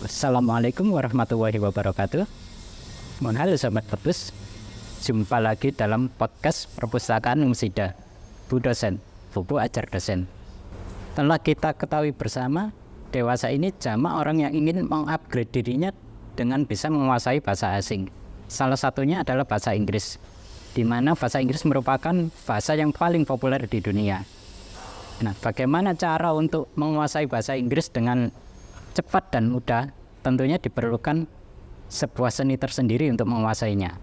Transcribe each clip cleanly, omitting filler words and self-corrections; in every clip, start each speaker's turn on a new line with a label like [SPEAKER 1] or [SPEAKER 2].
[SPEAKER 1] Assalamualaikum warahmatullahi wabarakatuh. Halo sahabat perpus, jumpa lagi dalam podcast Perpustakaan Umsida, Bu Dosen, buku ajar dosen. Telah kita ketahui bersama, dewasa ini jamak orang yang ingin mengupgrade dirinya dengan bisa menguasai bahasa asing. Salah satunya adalah bahasa Inggris, di mana bahasa Inggris merupakan bahasa yang paling populer di dunia. Nah, bagaimana cara untuk menguasai bahasa Inggris dengan cepat dan mudah? Tentunya diperlukan sebuah seni tersendiri untuk menguasainya.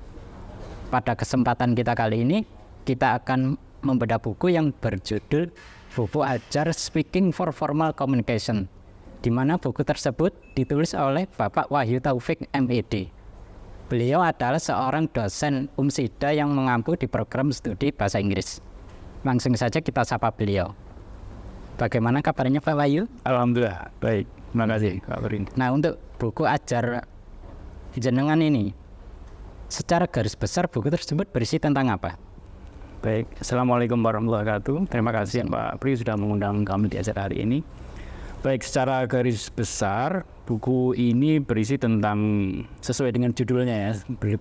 [SPEAKER 1] Pada kesempatan kita kali ini, kita akan membedah buku yang berjudul Buku Ajar Speaking for Formal Communication, di mana buku tersebut ditulis oleh Bapak Wahyu Taufik MED. Beliau adalah seorang dosen Umsida yang mengampu di program studi bahasa Inggris. Langsung saja kita sapa beliau. Bagaimana kabarnya Pak Wahyu?
[SPEAKER 2] Alhamdulillah, baik. Terima kasih Pak Berin.
[SPEAKER 1] Nah, untuk buku ajar jenengan ini, secara garis besar buku tersebut berisi tentang apa?
[SPEAKER 2] Baik, Assalamualaikum warahmatullahi wabarakatuh. Terima kasih Pak Pri sudah mengundang kami di acara hari ini. Baik, secara garis besar buku ini berisi tentang, sesuai dengan judulnya ya,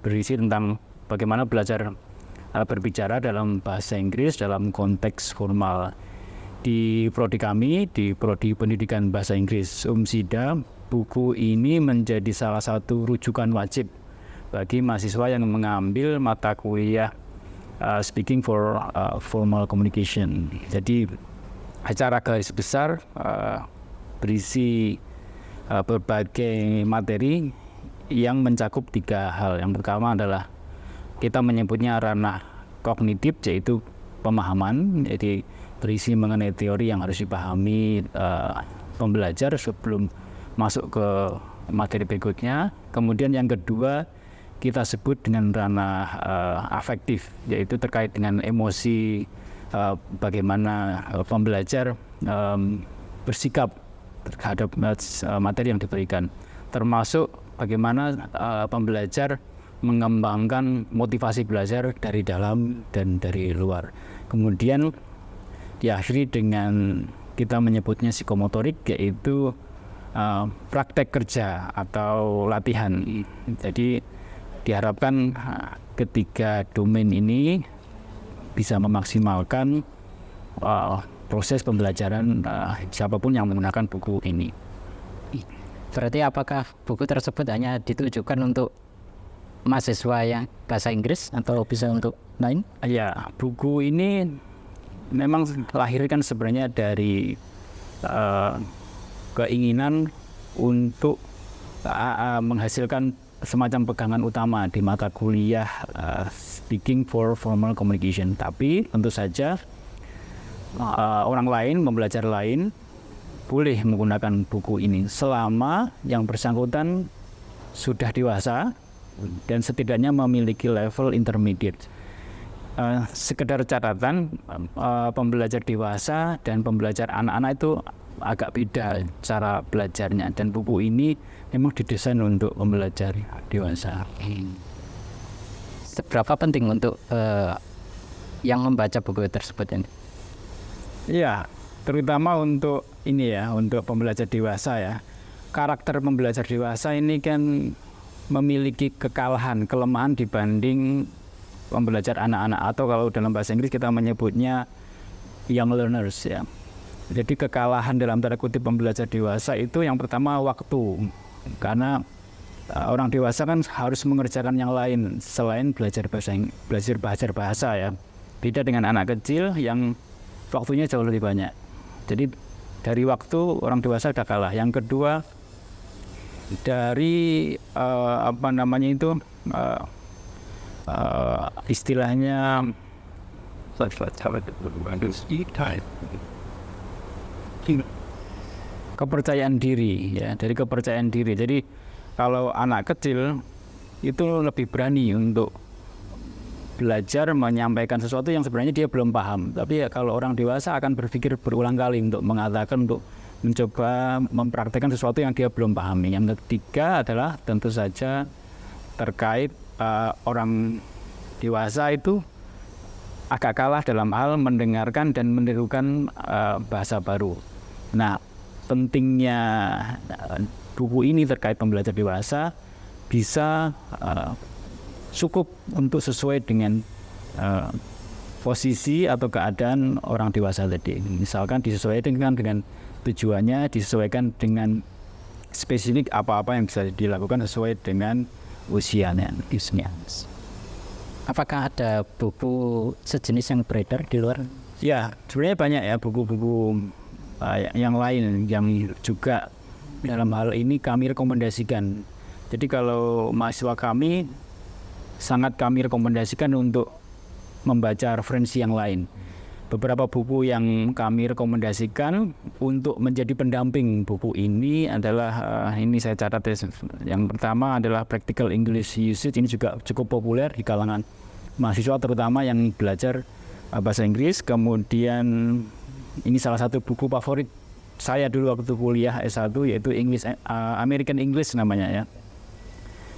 [SPEAKER 2] berisi tentang bagaimana belajar berbicara dalam bahasa Inggris dalam konteks formal. Di prodi kami, di Prodi Pendidikan Bahasa Inggris Umsida, buku ini menjadi salah satu rujukan wajib bagi mahasiswa yang mengambil mata kuliah Speaking for Formal Communication. Jadi, acara garis besar berisi berbagai materi yang mencakup 3 hal. Yang pertama adalah kita menyebutnya ranah kognitif, yaitu pemahaman, jadi berisi mengenai teori yang harus dipahami pembelajar sebelum masuk ke materi berikutnya. Kemudian yang kedua kita sebut dengan ranah afektif, yaitu terkait dengan emosi, bagaimana pembelajar bersikap terhadap materi yang diberikan, termasuk bagaimana pembelajar mengembangkan motivasi belajar dari dalam dan dari luar. Kemudian diakhiri dengan kita menyebutnya psikomotorik, yaitu praktek kerja atau latihan. Jadi diharapkan ketiga domain ini bisa memaksimalkan proses pembelajaran siapapun yang menggunakan buku ini.
[SPEAKER 1] Berarti apakah buku tersebut hanya ditujukan untuk mahasiswa yang bahasa Inggris atau bisa untuk lain?
[SPEAKER 2] Ya, buku ini memang lahirkan sebenarnya dari keinginan untuk menghasilkan semacam pegangan utama di mata kuliah Speaking for Formal Communication. Tapi tentu saja orang lain, pembelajar lain boleh menggunakan buku ini selama yang bersangkutan sudah dewasa dan setidaknya memiliki level intermediate. Sekedar catatan, pembelajar dewasa dan pembelajar anak-anak itu agak beda cara belajarnya, dan buku ini memang didesain untuk pembelajar dewasa.
[SPEAKER 1] Seberapa penting untuk yang membaca buku tersebut ini?
[SPEAKER 2] Ya, terutama untuk ini ya, untuk pembelajar dewasa ya. Karakter pembelajar dewasa ini kan memiliki kelemahan dibanding pembelajar anak-anak, atau kalau dalam bahasa Inggris kita menyebutnya young learners ya. Jadi kekalahan dalam tanda kutip pembelajar dewasa itu yang pertama waktu, karena orang dewasa kan harus mengerjakan yang lain selain belajar bahasa ya. Beda dengan anak kecil yang waktunya jauh lebih banyak. Jadi dari waktu orang dewasa sudah kalah. Yang kedua dari istilahnya kepercayaan diri ya, dari kepercayaan diri. Jadi kalau anak kecil itu lebih berani untuk belajar menyampaikan sesuatu yang sebenarnya dia belum paham. Tapi ya, kalau orang dewasa akan berpikir berulang kali untuk mengatakan, untuk mencoba mempraktekkan sesuatu yang dia belum pahami. Yang ketiga adalah tentu saja terkait orang dewasa itu agak kalah dalam hal mendengarkan dan menirukan bahasa baru. Nah, pentingnya buku ini terkait pembelajar dewasa bisa cukup untuk sesuai dengan posisi atau keadaan orang dewasa tadi. Misalkan disesuaikan dengan tujuannya, disesuaikan dengan spesifik apa-apa yang bisa dilakukan sesuai dengan usianya.
[SPEAKER 1] Apakah ada buku sejenis yang beredar di luar?
[SPEAKER 2] Ya, sebenarnya banyak ya buku-buku yang lain yang juga dalam hal ini kami rekomendasikan. Jadi kalau mahasiswa kami sangat kami rekomendasikan untuk membaca referensi yang lain. Beberapa buku yang kami rekomendasikan untuk menjadi pendamping buku ini adalah ini saya catat ya. Yang pertama adalah Practical English Usage. Ini juga cukup populer di kalangan mahasiswa terutama yang belajar bahasa Inggris. Kemudian ini salah satu buku favorit saya dulu waktu kuliah S1 yaitu American English namanya ya.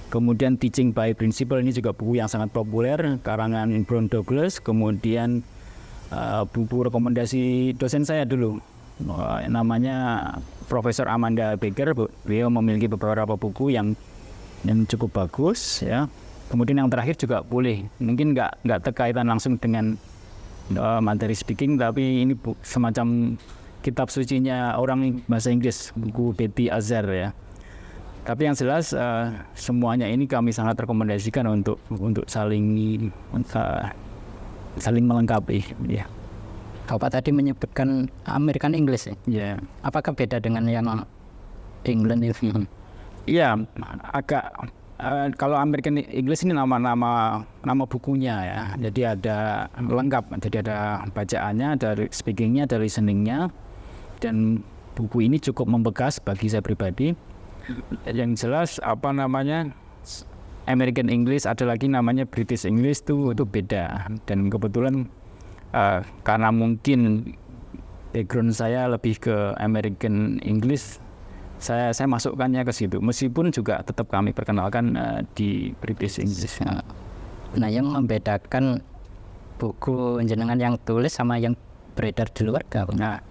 [SPEAKER 2] Kemudian Teaching by Principle, ini juga buku yang sangat populer karangan Brown Douglas. Kemudian buku rekomendasi dosen saya dulu namanya Profesor Amanda Baker. Beliau memiliki beberapa buku yang cukup bagus ya. Kemudian yang terakhir juga boleh, mungkin nggak terkaitan langsung dengan materi speaking, tapi ini semacam kitab sucinya orang bahasa Inggris, buku Betty Azar ya. Tapi yang jelas semuanya ini kami sangat rekomendasikan untuk saling melengkapi. Ya.
[SPEAKER 1] Bapak tadi menyebutkan American English ya?
[SPEAKER 2] Yeah.
[SPEAKER 1] Apakah beda dengan yang England itu?
[SPEAKER 2] Iya, agak kalau American English ini nama bukunya ya. Jadi ada lengkap, jadi ada bacaannya, ada speakingnya, ada listeningnya, dan buku ini cukup membekas bagi saya pribadi. Yang jelas American English, ada lagi namanya British English itu beda. Dan kebetulan karena mungkin background saya lebih ke American English, saya masukkannya ke situ. Meskipun juga tetap kami perkenalkan di British English.
[SPEAKER 1] Nah, yang membedakan buku jenengan yang tulis sama yang beredar di luar apa?
[SPEAKER 2] Nah,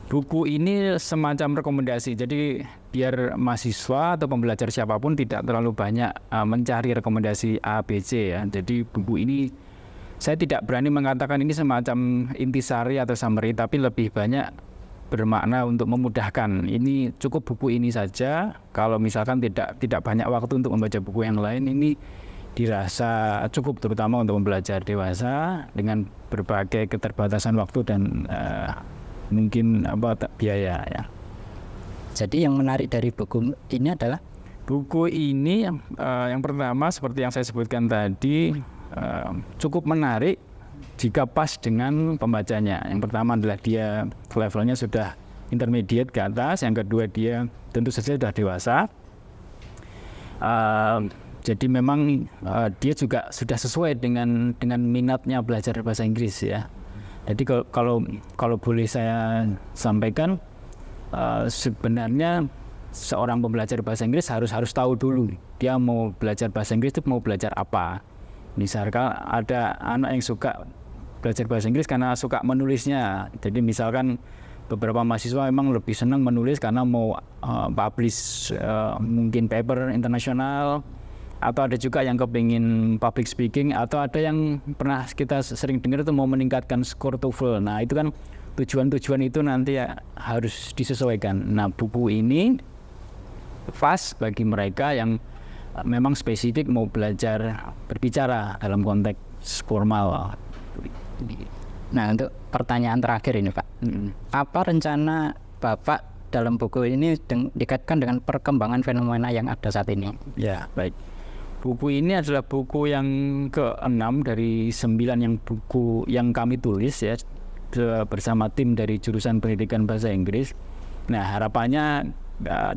[SPEAKER 2] buku ini semacam rekomendasi. Jadi biar mahasiswa atau pembelajar siapapun tidak terlalu banyak mencari rekomendasi A, B, C ya. Jadi buku ini saya tidak berani mengatakan ini semacam intisari atau summary, tapi lebih banyak bermakna untuk memudahkan. Ini cukup buku ini saja. Kalau misalkan tidak banyak waktu untuk membaca buku yang lain, ini dirasa cukup, terutama untuk pembelajar dewasa dengan berbagai keterbatasan waktu dan mungkin biaya ya.
[SPEAKER 1] Jadi yang menarik dari buku ini adalah
[SPEAKER 2] buku ini yang pertama seperti yang saya sebutkan tadi cukup menarik jika pas dengan pembacanya. Yang pertama adalah dia levelnya sudah intermediate ke atas. Yang kedua dia tentu saja sudah dewasa. Jadi memang dia juga sudah sesuai dengan minatnya belajar bahasa Inggris ya. Jadi kalau boleh saya sampaikan, sebenarnya seorang pembelajar bahasa Inggris harus tahu dulu dia mau belajar bahasa Inggris itu mau belajar apa. Misalkan ada anak yang suka belajar bahasa Inggris karena suka menulisnya. Jadi misalkan beberapa mahasiswa memang lebih senang menulis karena mau publish mungkin paper internasional, atau ada juga yang kepingin public speaking, atau ada yang pernah kita sering dengar itu mau meningkatkan skor TOEFL. Nah itu kan tujuan itu nanti ya harus disesuaikan. Nah buku ini pas bagi mereka yang memang spesifik mau belajar berbicara dalam konteks formal.
[SPEAKER 1] Nah untuk pertanyaan terakhir ini Pak, apa rencana Bapak dalam buku ini dikaitkan dengan perkembangan fenomena yang ada saat ini?
[SPEAKER 2] Ya baik. Buku ini adalah buku yang ke-6 dari 9 buku yang kami tulis ya bersama tim dari jurusan pendidikan bahasa Inggris. Nah harapannya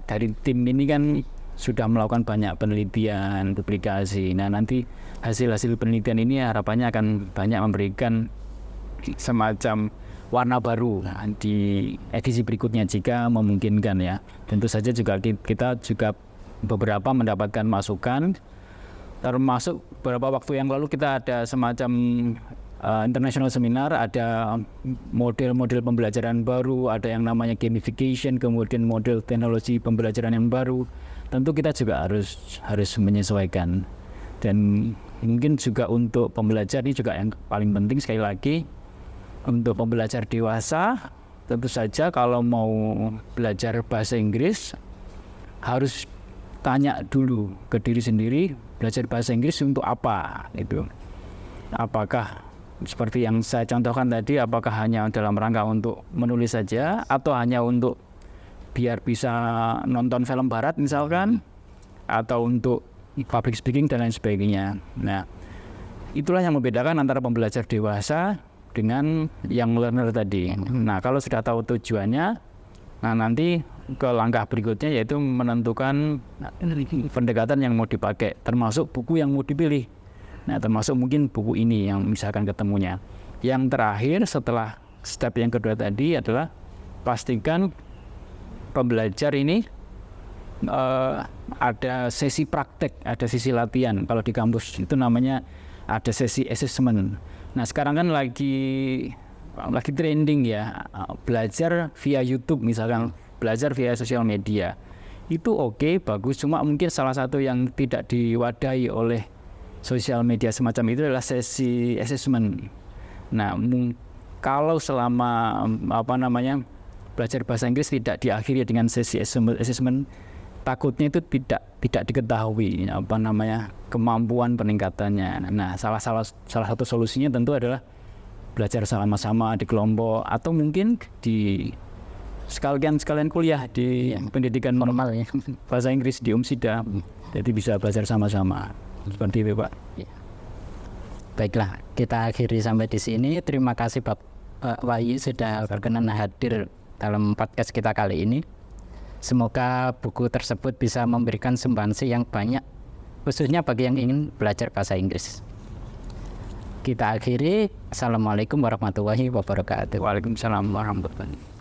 [SPEAKER 2] dari tim ini kan sudah melakukan banyak penelitian, publikasi. Nah nanti hasil-hasil penelitian ini harapannya akan banyak memberikan semacam warna baru di edisi berikutnya jika memungkinkan ya. Tentu saja juga kita juga beberapa mendapatkan masukan, termasuk beberapa waktu yang lalu kita ada semacam international seminar, ada model-model pembelajaran baru, ada yang namanya gamification, kemudian model teknologi pembelajaran yang baru. Tentu kita juga harus menyesuaikan. Dan mungkin juga untuk pembelajar ini juga yang paling penting sekali lagi, untuk pembelajar dewasa, tentu saja kalau mau belajar bahasa Inggris harus tanya dulu ke diri sendiri, belajar bahasa Inggris untuk apa gitu. Apakah seperti yang saya contohkan tadi, apakah hanya dalam rangka untuk menulis saja atau hanya untuk biar bisa nonton film barat misalkan, atau untuk public speaking dan lain sebagainya. Nah, itulah yang membedakan antara pembelajar dewasa dengan yang learner tadi. Nah, kalau sudah tahu tujuannya, nah nanti ke langkah berikutnya yaitu menentukan pendekatan yang mau dipakai, termasuk buku yang mau dipilih. Nah, termasuk mungkin buku ini yang misalkan ketemunya. Yang terakhir setelah step yang kedua tadi adalah pastikan pembelajar ini ada sesi praktek, ada sesi latihan. Kalau di kampus itu namanya ada sesi assessment. Nah, sekarang kan lagi trending ya, belajar via YouTube misalkan, belajar via sosial media. Itu oke, bagus, cuma mungkin salah satu yang tidak diwadahi oleh sosial media semacam itu adalah sesi assessment. Nah, kalau selama belajar bahasa Inggris tidak diakhiri dengan sesi assessment, takutnya itu tidak diketahui kemampuan peningkatannya. Nah, salah satu solusinya tentu adalah belajar sama-sama di kelompok, atau mungkin di sekalian kuliah di pendidikan
[SPEAKER 1] Formal ya.
[SPEAKER 2] bahasa Inggris di UMSIDA. Jadi bisa belajar sama-sama. Seperti itu, Pak.
[SPEAKER 1] Baiklah, kita akhiri sampai di sini. Terima kasih Bapak Wahyu sudah berkenan hadir dalam podcast kita kali ini. Semoga buku tersebut bisa memberikan sumbangsi yang banyak, khususnya bagi yang ingin belajar bahasa Inggris. Kita akhiri. Assalamualaikum warahmatullahi wabarakatuh.
[SPEAKER 2] Waalaikumsalam warahmatullahi wabarakatuh.